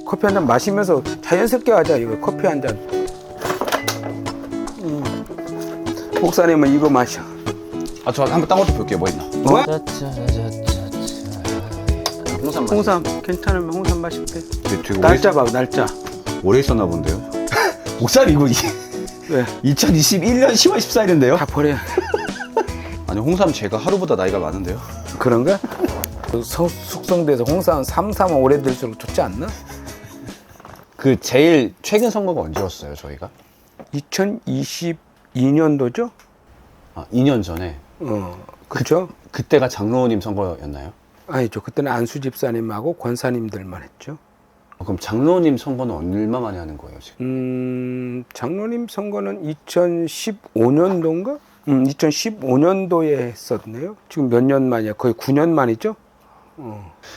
커피 한 잔 마시면서 자연스럽게 하자. 이거 커피 한 잔. 목사님은 이거 마셔. 아, 저 한번 딴 것도 볼게요. 뭐 있나? 뭐? 홍삼 맛. 홍삼 괜찮으면 홍삼 마실게. 되게 날짜 봐, 날짜. 오래 있었나 본데요? 목사님 이거 왜? 2021년 10월 14일인데요? 다 버려. 아니 홍삼 제가 하루보다 나이가 많은데요? 그런가? 숙성돼서 홍삼 삼삼은 오래될수록 좋지 않나? 그 제일 최근 선거가 언제였어요 저희가? 2022년도죠? 아 2년 전에. 그렇죠? 그때가 장로님 선거였나요? 아니죠. 그때는 안수 집사님하고 권사님들만 했죠. 그럼 장로님 선거는 얼마 만에 하는 거예요 지금? 장로님 선거는 2015년도인가? 2015년도에 했었네요. 지금 몇 년 만이야? 거의 9년 만이죠?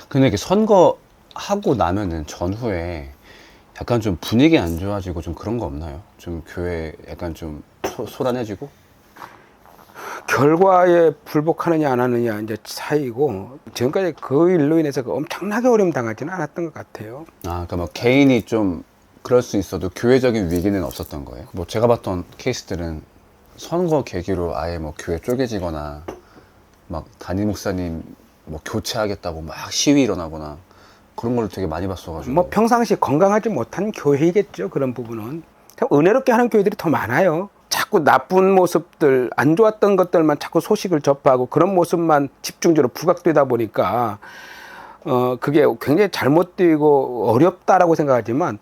근데 이렇게 선거하고 나면은 전후에 약간 좀 분위기 안 좋아지고 좀 그런 거 없나요? 좀 교회 약간 좀 소란해지고? 결과에 불복하느냐 안 하느냐 이제 차이고, 지금까지 그 일로 인해서 엄청나게 어려움 당하지는 않았던 것 같아요. 아, 그러니까 뭐 개인이 좀 그럴 수 있어도 교회적인 위기는 없었던 거예요? 뭐 제가 봤던 케이스들은 선거 계기로 아예 뭐 교회 쪼개지거나 막 담임 목사님 뭐 교체하겠다고 막 시위 일어나거나 그런 걸 되게 많이 봤어가지고. 뭐 평상시 건강하지 못한 교회이겠죠. 그런 부분은 은혜롭게 하는 교회들이 더 많아요. 자꾸 나쁜 모습들, 안 좋았던 것들만 자꾸 소식을 접하고 그런 모습만 집중적으로 부각되다 보니까 그게 굉장히 잘못되고 어렵다라고 생각하지만,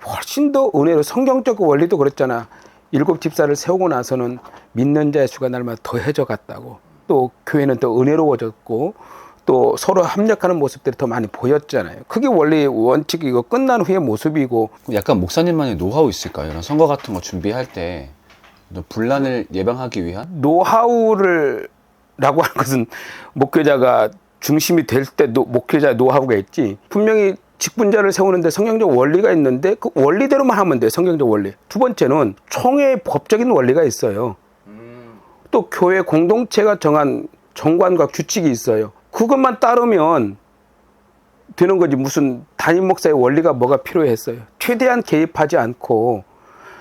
훨씬 더 은혜로 성경적 원리도 그랬잖아. 7 집사를 세우고 나서는 믿는 자의 수가 날마다 더해져 갔다고. 또 교회는 더 은혜로워졌고 또 서로 합력하는 모습들이 더 많이 보였잖아요. 그게 원리 원칙이고 끝난 후의 모습이고. 약간 목사님만의 노하우 있을까요? 이런 선거 같은 거 준비할 때 분란을 예방하기 위한? 노하우를 라고 하는 것은 목회자가 중심이 될 때 목회자 노하우가 있지. 분명히 직분자를 세우는데 성경적 원리가 있는데 그 원리대로만 하면 돼요. 성경적 원리. 두 번째는 총회의 법적인 원리가 있어요. 또 교회 공동체가 정한 정관과 규칙이 있어요. 그것만 따르면 되는 거지. 무슨 담임 목사의 원리가 뭐가 필요했어요. 최대한 개입하지 않고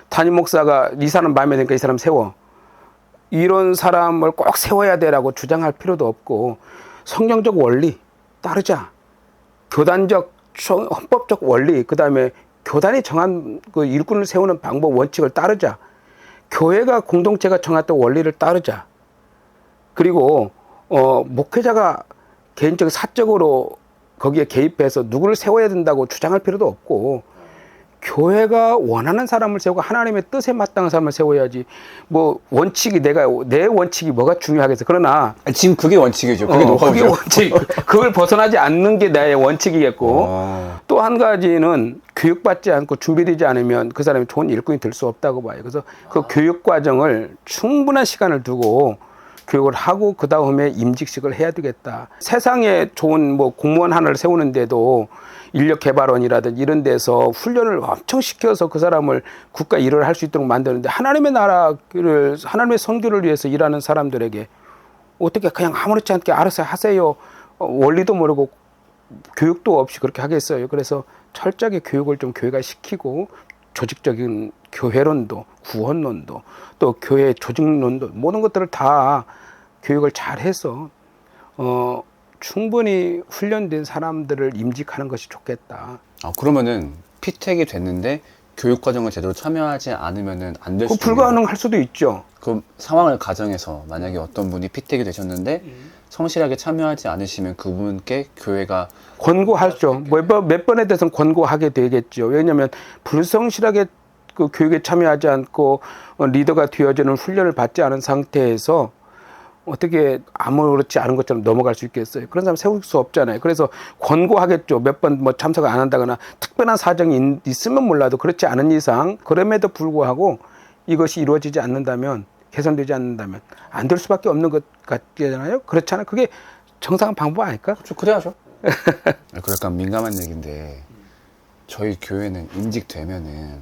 담임 목사가 이 사람 마음에 드니까 이 사람 세워, 이런 사람을 꼭 세워야 되라고 주장할 필요도 없고, 성경적 원리 따르자. 교단적 헌법적 원리, 그 다음에 교단이 정한 그 일꾼을 세우는 방법 원칙을 따르자. 교회가 공동체가 정했던 원리를 따르자. 그리고 목회자가 개인적 사적으로 거기에 개입해서 누구를 세워야 된다고 주장할 필요도 없고, 교회가 원하는 사람을 세우고 하나님의 뜻에 마땅한 사람을 세워야지. 뭐 원칙이 내 원칙이 뭐가 중요하겠어. 그러나 지금 그게 원칙이죠. 그게 노하우죠. 그게 원칙. 그걸 벗어나지 않는 게 나의 원칙이겠고, 또 한 가지는 교육받지 않고 준비되지 않으면 그 사람이 좋은 일꾼이 될 수 없다고 봐요. 그래서 그 교육 과정을 충분한 시간을 두고 교육을 하고 그 다음에 임직식을 해야 되겠다. 세상에 좋은 뭐 공무원 하나를 세우는데도 인력개발원이라든지 이런 데서 훈련을 엄청 시켜서 그 사람을 국가 일을 할 수 있도록 만드는데, 하나님의 나라를, 하나님의 선교를 위해서 일하는 사람들에게 어떻게 그냥 아무렇지 않게 알아서 하세요, 원리도 모르고 교육도 없이 그렇게 하겠어요. 그래서 철저하게 교육을 좀 교회가 시키고, 조직적인 교회론도, 구원론도, 또 교회 조직론도, 모든 것들을 다 교육을 잘 해서 충분히 훈련된 사람들을 임직하는 것이 좋겠다. 아, 그러면은 피택이 됐는데 교육 과정을 제대로 참여하지 않으면은 안 될 수도 불가능할 수도 있죠. 그 상황을 가정해서 만약에 어떤 분이 피택이 되셨는데 성실하게 참여하지 않으시면 그분께 교회가 권고하죠. 몇 번에 대해서는 권고하게 되겠죠. 왜냐하면 불성실하게 그 교육에 참여하지 않고 리더가 되어주는 훈련을 받지 않은 상태에서 어떻게 아무렇지 않은 것처럼 넘어갈 수 있겠어요. 그런 사람 세울 수 없잖아요. 그래서 권고하겠죠. 몇 번 뭐 참석을 안 한다거나 특별한 사정이 있으면 몰라도, 그렇지 않은 이상 그럼에도 불구하고 이것이 이루어지지 않는다면, 개선되지 않는다면 안 될 수밖에 없는 것 같잖아요. 그렇잖아요. 그게 정상한 방법 아닐까? 그렇죠. 그래야죠. 그 약간 민감한 얘기인데, 저희 교회는 임직되면은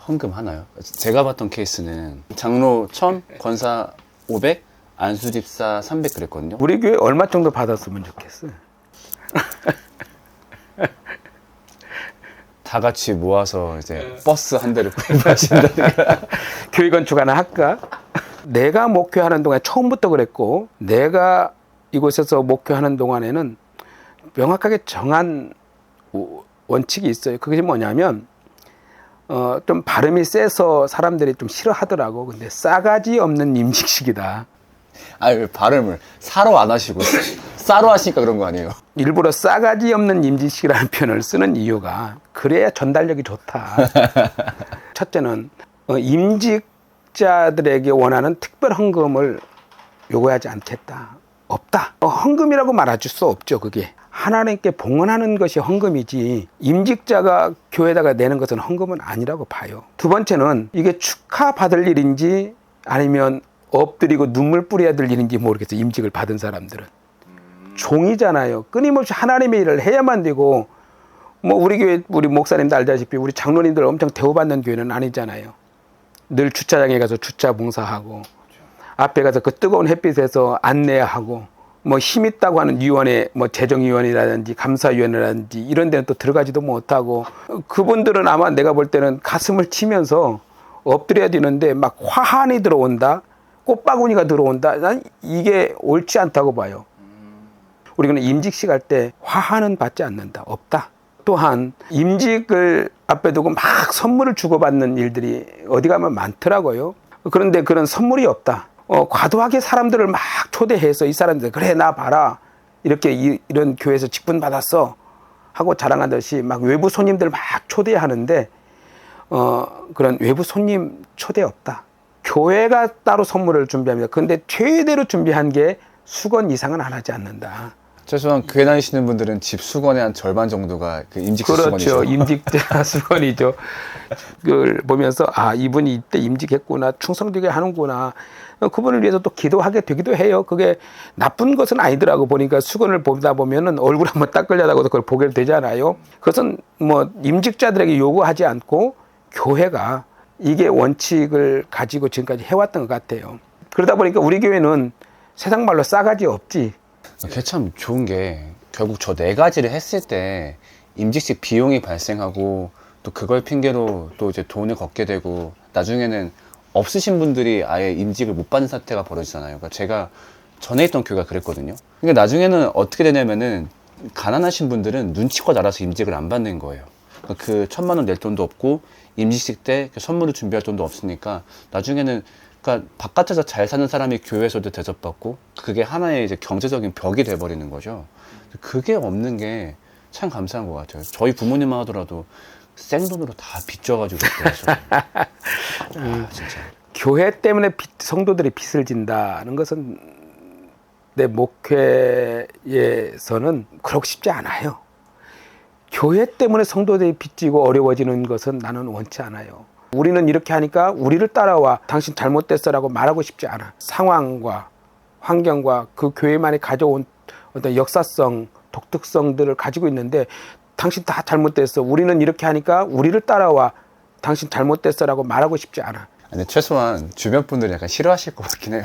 헌금 하나요? 제가 봤던 케이스는 장로 1000, 권사 500, 안수집사 300 그랬거든요. 우리 교회 얼마 정도 받았으면 좋겠어요. 다 같이 모아서 이제 버스 한 대를 구입하신다든가. 교회 건축 하나 할까? 내가 목회하는 동안 처음부터 그랬고, 내가 이곳에서 목회하는 동안에는 명확하게 정한 원칙이 있어요. 그게 뭐냐면 좀 발음이 세서 사람들이 좀 싫어하더라고. 근데 싸가지 없는 임직식이다. 아니 왜 발음을 사로 안 하시고 싸로 하시니까 그런 거 아니에요? 일부러 싸가지 없는 임직식이라는 표현을 쓰는 이유가 그래야 전달력이 좋다. 첫째는 임직자들에게 원하는 특별 헌금을 요구하지 않겠다. 없다. 헌금이라고 말해줄 수 없죠. 그게 하나님께 봉헌하는 것이 헌금이지 임직자가 교회에다가 내는 것은 헌금은 아니라고 봐요. 두 번째는 이게 축하받을 일인지 아니면 엎드리고 눈물 뿌려야 될 일인지 모르겠어요. 임직을 받은 사람들은 종이잖아요. 끊임없이 하나님의 일을 해야만 되고, 뭐 우리 교회 우리 목사님도 알다시피 우리 장로님들 엄청 대우받는 교회는 아니잖아요. 늘 주차장에 가서 주차 봉사하고 앞에 가서 그 뜨거운 햇빛에서 안내하고, 뭐 힘 있다고 하는 위원회, 뭐 재정위원회라든지 감사위원회라든지 이런 데는 또 들어가지도 못하고, 그분들은 아마 내가 볼 때는 가슴을 치면서 엎드려야 되는데 막 화환이 들어온다, 꽃바구니가 들어온다. 난 이게 옳지 않다고 봐요. 우리는 임직식 할 때 화환은 받지 않는다. 없다. 또한 임직을 앞에 두고 막 선물을 주고받는 일들이 어디 가면 많더라고요. 그런데 그런 선물이 없다. 과도하게 사람들을 막 초대해서 이 사람들 그래 나 봐라 이렇게 이런 교회에서 직분 받았어 하고 자랑하듯이 막 외부 손님들 막 초대하는데 그런 외부 손님 초대 없다. 교회가 따로 선물을 준비합니다. 그런데 최대로 준비한 게 수건 이상은 안 하지 않는다. 최소한 교회 다니시는 분들은 집 수건의 한 절반 정도가 그 임직자 수건이죠. 그렇죠. 임직자 수건이죠. 그걸 보면서 아 이분이 이때 임직했구나, 충성되게 하는구나. 그분을 위해서 또 기도하게 되기도 해요. 그게 나쁜 것은 아니더라고. 보니까 수건을 보다 보면은 얼굴 한번 닦으려다가도 그걸 보게 되잖아요. 그것은 뭐 임직자들에게 요구하지 않고 교회가 이게 원칙을 가지고 지금까지 해왔던 것 같아요. 그러다 보니까 우리 교회는 세상 말로 싸가지 없지. 그게 참 좋은 게 결국 저 네 가지를 했을 때 임직식 비용이 발생하고 또 그걸 핑계로 또 이제 돈을 걷게 되고 나중에는 없으신 분들이 아예 임직을 못 받는 사태가 벌어지잖아요. 그러니까 제가 전에 있던 교회가 그랬거든요. 그러니까 나중에는 어떻게 되냐면은 가난하신 분들은 눈치껏 알아서 임직을 안 받는 거예요. 그러니까 그 1,000만 원 낼 돈도 없고 임직식 때 선물을 준비할 돈도 없으니까 나중에는 그러니까 바깥에서 잘 사는 사람이 교회에서도 대접받고 그게 하나의 이제 경제적인 벽이 돼버리는 거죠. 그게 없는 게 참 감사한 것 같아요. 저희 부모님만 하더라도 생돈으로 다 빚져가지고 그래서 진짜 교회 때문에 성도들이 빚을 진다는 것은 내 목회에서는 그렇고 싶지 않아요. 교회 때문에 성도들이 빚지고 어려워지는 것은 나는 원치 않아요. 우리는 이렇게 하니까 우리를 따라와 당신 잘못됐어라고 말하고 싶지 않아. 상황과 환경과 그 교회만이 가져온 어떤 역사성, 독특성들을 가지고 있는데 당신 다 잘못됐어. 우리는 이렇게 하니까 우리를 따라와 당신 잘못됐어라고 말하고 싶지 않아. 근데 최소한 주변 분들이 약간 싫어하실 것 같긴 해요.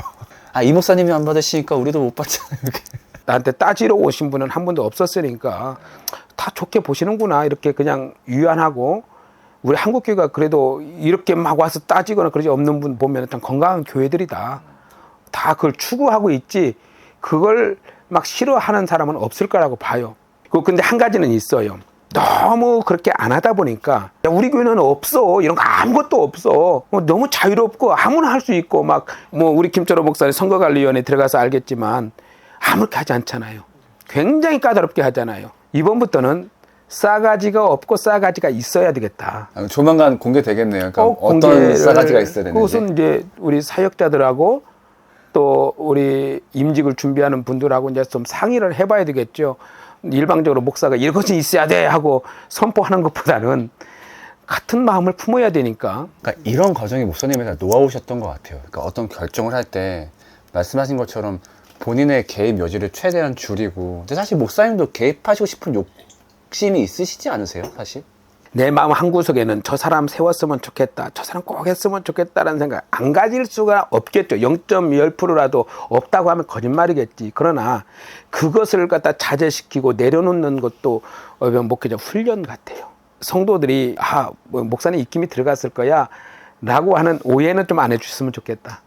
아, 이 목사님이 안 받으시니까 우리도 못 받잖아요. 이렇게. 나한테 따지러 오신 분은 한 분도 없었으니까 다 좋게 보시는구나 이렇게 그냥 유한하고, 우리 한국교회가 그래도 이렇게 막 와서 따지거나 그러지 없는 분 보면 참 건강한 교회들이다. 다 그걸 추구하고 있지 그걸 막 싫어하는 사람은 없을 거라고 봐요. 근데 한 가지는 있어요. 너무 그렇게 안 하다 보니까 야, 우리 교회는 없어 이런 거 아무것도 없어. 너무 자유롭고 아무나 할 수 있고 막 뭐 우리 김철호 목사님 선거관리위원회 들어가서 알겠지만 아무렇게 하지 않잖아요. 굉장히 까다롭게 하잖아요. 이번부터는 싸가지가 없고 싸가지가 있어야 되겠다. 조만간 공개되겠네요. 그러니까 어떤 싸가지가 있어야 되는지. 그것은 이제 우리 사역자들하고 또 우리 임직을 준비하는 분들하고 이제 좀 상의를 해봐야 되겠죠. 일방적으로 목사가 이것이 있어야 돼 하고 선포하는 것보다는 같은 마음을 품어야 되니까. 그러니까 이런 과정이 목사님에서 노하우셨던 것 같아요. 그러니까 어떤 결정을 할 때 말씀하신 것처럼 본인의 개입 여지를 최대한 줄이고. 근데 사실 목사님도 개입하시고 싶은 욕심이 있으시지 않으세요, 사실? 내 마음 한구석에는 저 사람 세웠으면 좋겠다, 저 사람 꼭 했으면 좋겠다라는 생각 안 가질 수가 없겠죠. 0.10%라도 없다고 하면 거짓말이겠지. 그러나 그것을 갖다 자제시키고 내려놓는 것도 목회자 훈련 같아요. 성도들이 뭐 목사님 입김이 들어갔을 거야 라고 하는 오해는 좀 안 해주셨으면 좋겠다.